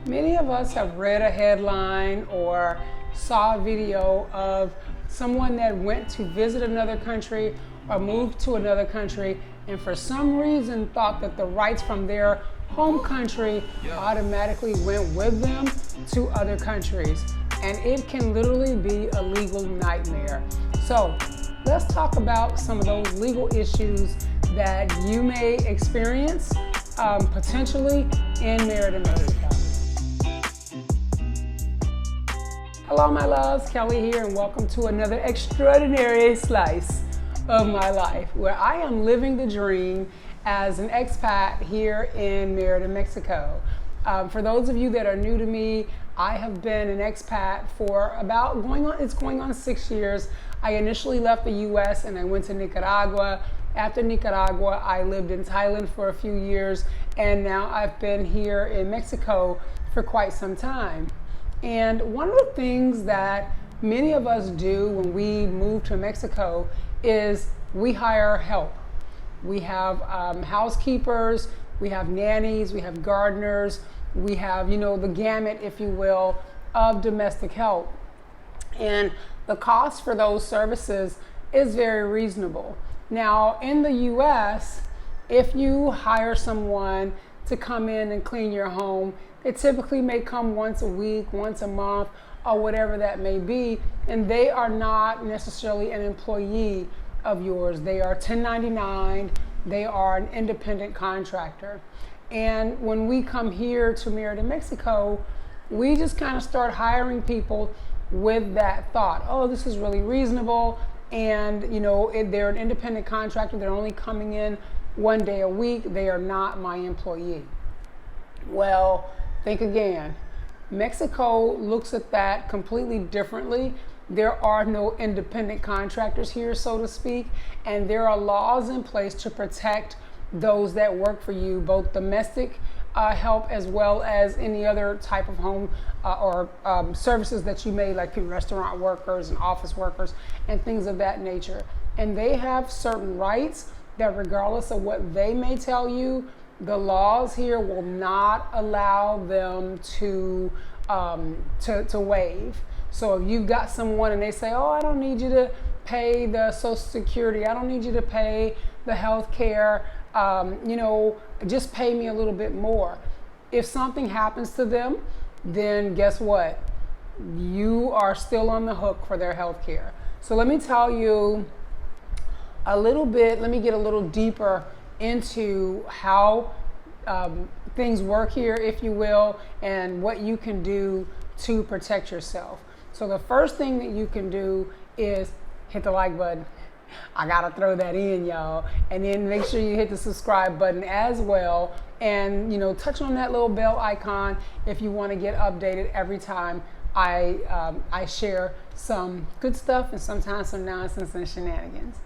Many of us have read a headline or saw a video of someone that went to visit another country or moved to another country and for some reason thought that the rights from their home country automatically went with them to other countries. And it can literally be a legal nightmare. So let's talk about some of those legal issues that you may experience potentially in Merida, Merida. Hello my loves, Kelly here, and welcome to another extraordinary slice of my life where I am living the dream as an expat here in Merida, Mexico. For those of you that are new to me, I have been an expat for going on 6 years. I initially left the US and I went to Nicaragua. After Nicaragua, I lived in Thailand for a few years, and now I've been here in Mexico for quite some time. And one of the things that many of us do when we move to Mexico is we hire help. We have housekeepers, we have nannies, we have gardeners, we have, the gamut, if you will, of domestic help. And the cost for those services is very reasonable. Now, in the US, if you hire someone to come in and clean your home, they typically may come once a week, once a month, or whatever that may be, and they are not necessarily an employee of yours. They are 1099, they are an independent contractor. And when we come here to Merida, Mexico, we just kind of start hiring people with that thought. Oh, this is really reasonable. And they're an independent contractor. They're only coming in 1 day a week. They are not my employee. Well, think again. Mexico looks at that completely differently. There are no independent contractors here, so to speak, and there are laws in place to protect those that work for you, both domestic help as well as any other type of home or services that you may, like restaurant workers and office workers and things of that nature. And they have certain rights that, regardless of what they may tell you, the laws here will not allow them to waive. So if you've got someone and they say, oh, I don't need you to pay the Social Security, I don't need you to pay the health care, just pay me a little bit more. If something happens to them, then guess what? You are still on the hook for their health care. So let me tell you a little bit, let me get a little deeper into how things work here, if you will, and what you can do to protect yourself. So the first thing that you can do is hit the like button. I gotta throw that in, y'all. And then make sure you hit the subscribe button as well. And touch on that little bell icon if you want to get updated every time I share some good stuff and sometimes some nonsense and shenanigans.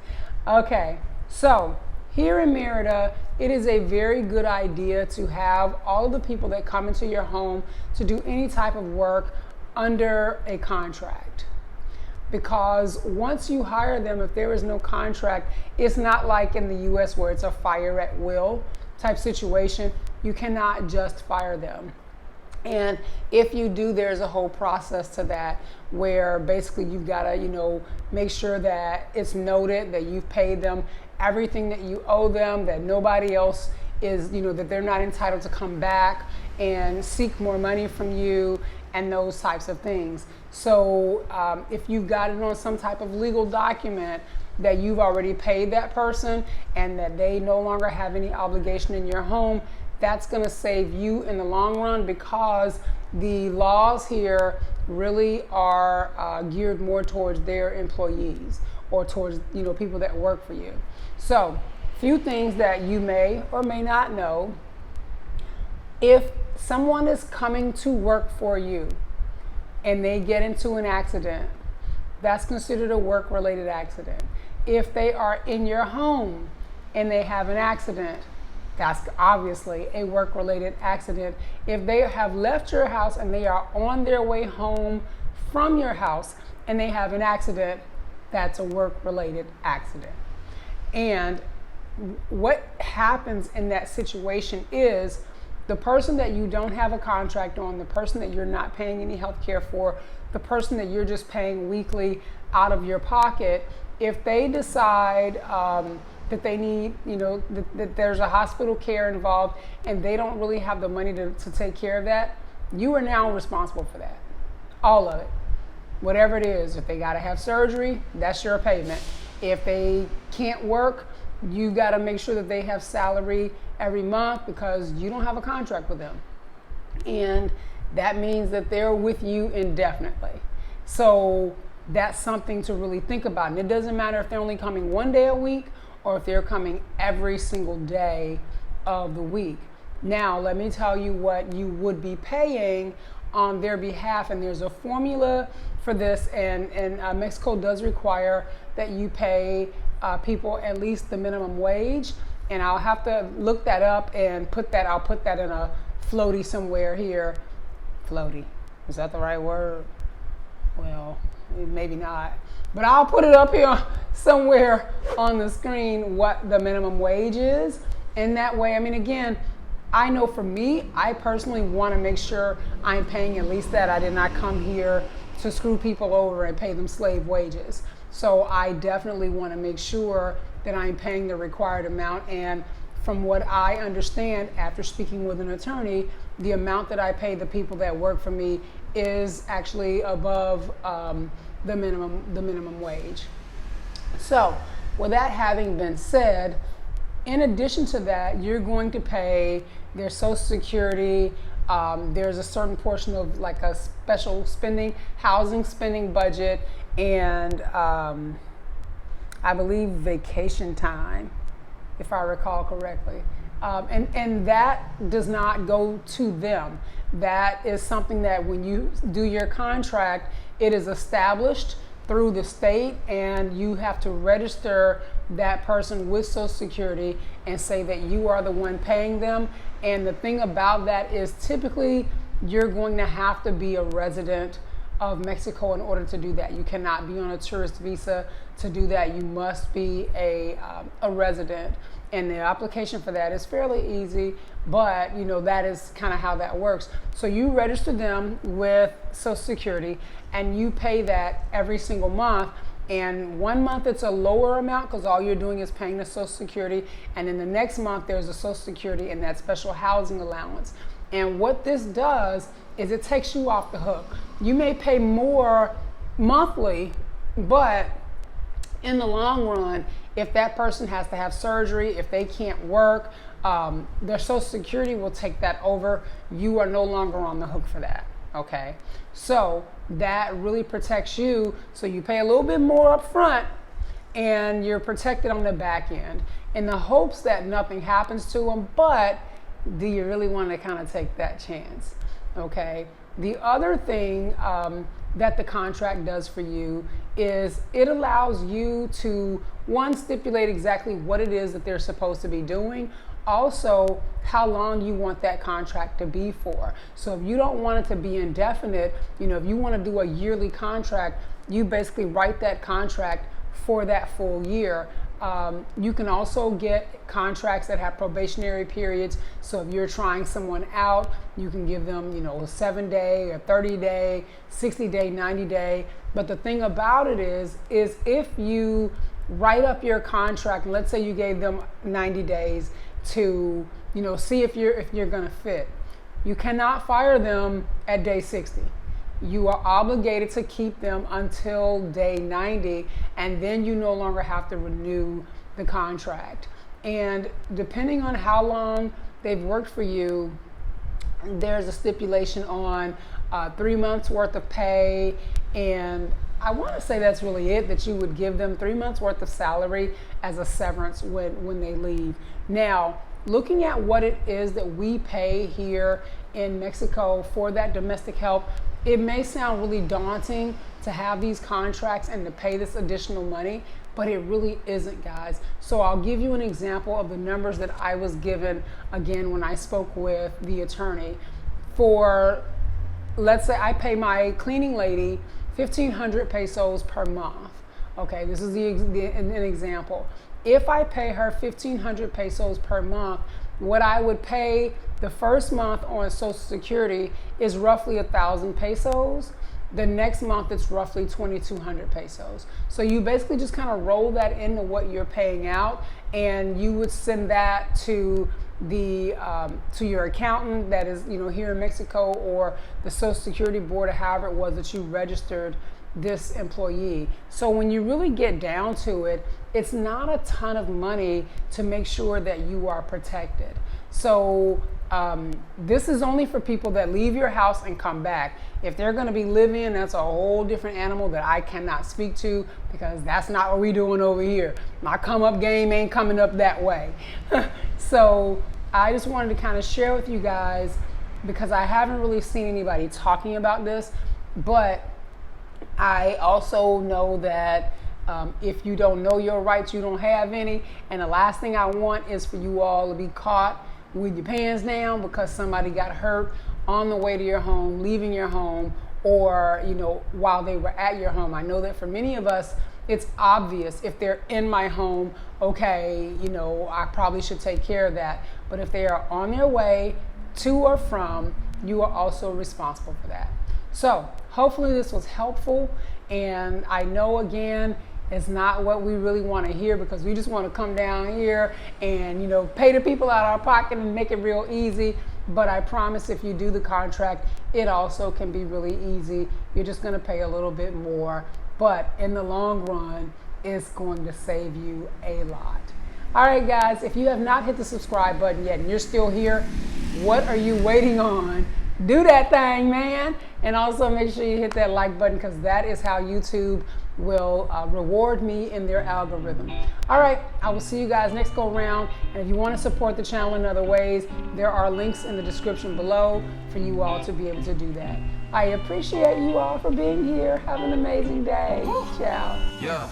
Okay, so here in Merida, it is a very good idea to have all of the people that come into your home to do any type of work under a contract. Because once you hire them, if there is no contract, it's not like in the US where it's a fire at will type situation. You cannot just fire them. And if you do, there's a whole process to that where basically you've got to, make sure that it's noted that you've paid them everything that you owe them, that nobody else is, that they're not entitled to come back and seek more money from you and those types of things. So if you've got it on some type of legal document that you've already paid that person and that they no longer have any obligation in your home, that's going to save you in the long run, because the laws here really are geared more towards their employees or towards people that work for you. So few things that you may or may not know. If someone is coming to work for you and they get into an accident, that's considered a work-related accident. If they are in your home and they have an accident, that's obviously a work-related accident. If they have left your house and they are on their way home from your house and they have an accident, that's a work-related accident. And what happens in that situation is The person that you don't have a contract on, the person that you're not paying any health care for, the person that you're just paying weekly out of your pocket, if they decide that they need, that there's a hospital care involved and they don't really have the money to take care of that, you are now responsible for that. All of it. Whatever it is. If they got to have surgery, that's your payment. If they can't work, you got to make sure that they have salary every month because you don't have a contract with them. And that means that they're with you indefinitely. So that's something to really think about. And it doesn't matter if they're only coming one day a week or if they're coming every single day of the week. Now, let me tell you what you would be paying on their behalf. And there's a formula for this. And Mexico does require that you pay people at least the minimum wage. And I'll have to look that up and I'll put that in a floaty somewhere here. Floaty. Is that the right word? Well, maybe not. But I'll put it up here somewhere on the screen what the minimum wage is. And that way, I mean, again, I know for me, I personally want to make sure I'm paying at least that. I did not come here to screw people over and pay them slave wages. So I definitely want to make sure that I'm paying the required amount. And from what I understand after speaking with an attorney, the amount that I pay the people that work for me is actually above the minimum wage. So with that having been said, in addition to that, you're going to pay their Social Security. There's a certain portion of like a special housing spending budget, and I believe vacation time, if I recall correctly. And that does not go to them. That is something that when you do your contract, it is established through the state, and you have to register that person with Social Security and say that you are the one paying them. And the thing about that is typically you're going to have to be a resident of Mexico in order to do that. You cannot be on a tourist visa to do that. You must be a resident. And the application for that is fairly easy, but that is kind of how that works. So you register them with Social Security and you pay that every single month. And 1 month it's a lower amount because all you're doing is paying the Social Security. And then the next month there's a Social Security and that special housing allowance. And what this does is it takes you off the hook. You may pay more monthly, but in the long run, if that person has to have surgery, if they can't work, their Social Security will take that over. You are no longer on the hook for that, okay? So that really protects you. So you pay a little bit more up front and you're protected on the back end in the hopes that nothing happens to them, but do you really want to kind of take that chance, okay? The other thing that the contract does for you is it allows you to, one, stipulate exactly what it is that they're supposed to be doing, also how long you want that contract to be for. So if you don't want it to be indefinite, if you want to do a yearly contract, you basically write that contract for that full year. You can also get contracts that have probationary periods. So if you're trying someone out, you can give them, a 7-day, a 30-day, 60-day, 90-day. But the thing about it is if you write up your contract, and let's say you gave them 90 days to, see if you're gonna fit, you cannot fire them at day 60. You are obligated to keep them until day 90, and then you no longer have to renew the contract. And depending on how long they've worked for you, there's a stipulation on 3 months worth of pay, and I want to say that's really it, that you would give them 3 months worth of salary as a severance when they leave. Now, looking at what it is that we pay here in Mexico for that domestic help, it may sound really daunting to have these contracts and to pay this additional money, but it really isn't, guys. So I'll give you an example of the numbers that I was given again when I spoke with the attorney. For, let's say I pay my cleaning lady 1,500 pesos per month. Okay, this is an example. If I pay her 1,500 pesos per month, what I would pay the first month on Social Security is roughly 1,000 pesos. The next month it's roughly 2,200 pesos. So you basically just kind of roll that into what you're paying out, and you would send that to the to your accountant that is, you know, here in Mexico, or the Social Security board, or however it was that you registered this employee. So when you really get down to it, it's not a ton of money to make sure that you are protected. So this is only for people that leave your house and come back. If they're going to be living, that's a whole different animal that I cannot speak to, because that's not what we're doing over here. My come up game ain't coming up that way. So I just wanted to kind of share with you guys, because I haven't really seen anybody talking about this, but I also know that if you don't know your rights, you don't have any. And the last thing I want is for you all to be caught with your pants down because somebody got hurt on the way to your home, leaving your home, or, you know, while they were at your home. I know that for many of us, it's obvious if they're in my home, okay, you know, I probably should take care of that. But if they are on their way to or from, you are also responsible for that. So hopefully this was helpful. And I know, again, it's not what we really want to hear, because we just want to come down here and, you know, pay the people out of our pocket and make it real easy. But I promise, if you do the contract, it also can be really easy. You're just going to pay a little bit more, but in the long run, it's going to save you a lot. All right, guys, if you have not hit the subscribe button yet and you're still here, what are you waiting on? Do that thing, man. And also make sure you hit that like button, because that is how YouTube will reward me in their algorithm. All right, I will see you guys next go round. And if you want to support the channel in other ways, there are links in the description below for you all to be able to do that. I appreciate you all for being here. Have an amazing day. Ciao. Yeah.